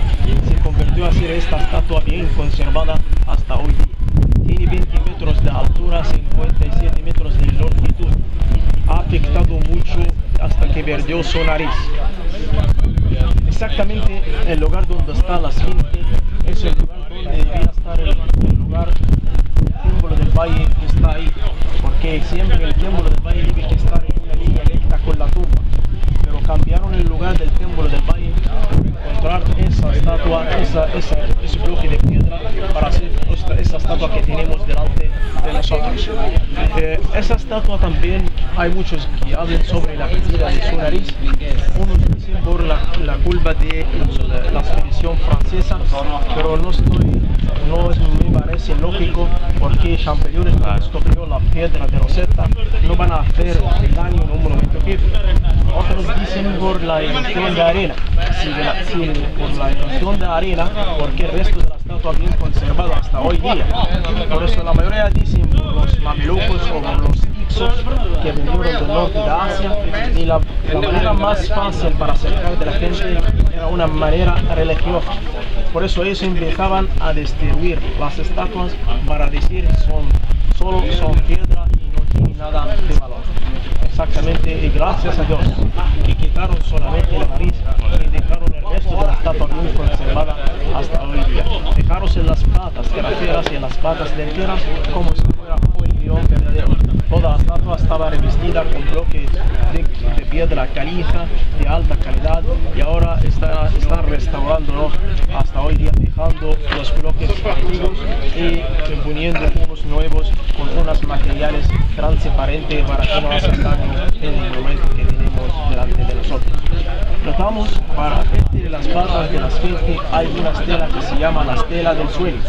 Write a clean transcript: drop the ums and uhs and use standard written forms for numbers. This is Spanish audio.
ciudad. Se convirtió a ser esta estatua bien conservada hasta hoy día. Tiene 20 metros de altura, 57 metros de longitud. Ha afectado mucho hasta que perdió su nariz. Exactamente el lugar donde está la Esfinge es el lugar donde debía estar el lugar, el símbolo del valle está ahí, porque siempre el símbolo del valle debe estar en una línea recta con la tumba, pero cambiaron el lugar del símbolo del valle por encontrar esa estatua, ese bloque de piedra para hacer esa estatua que tenemos delante de nosotros. Esa estatua también hay muchos que hablan sobre la pérdida de su nariz. Unos dicen por la culpa de la expedición francesa, pero no me parece lógico porque Champollion que descubrió la piedra de Rosetta no van a hacer daño en un monumento bíblico. Otros dicen por la erosión de arena, por la erosión de arena, porque el resto de la estatua bien conservado hasta hoy día. Por eso la mayoría dicen por los mamelucos o por los hicsos que vinieron del norte de Asia, y la manera más fácil para acercar de la gente era una manera religiosa. Por eso ellos empezaban a destruir las estatuas para decir solo son piedra y no tienen nada de valor. Exactamente, y gracias a Dios que quitaron solamente la nariz y dejaron el resto de la estatua bien conservada hasta hoy día. Dejaron en las patas traseras y en las patas delanteras como si fuera un león verdadero. Toda la estatua estaba revestida con bloques de piedra caliza de alta calidad, y ahora están restaurándolo hasta hoy día, dejando los bloques antiguos y poniendo unos nuevos con unos materiales transparentes para que no hagan daño en el momento que tenemos delante de nosotros. Notamos para entre las patas de la Esfinge hay una estela que se llama la estela del sueño.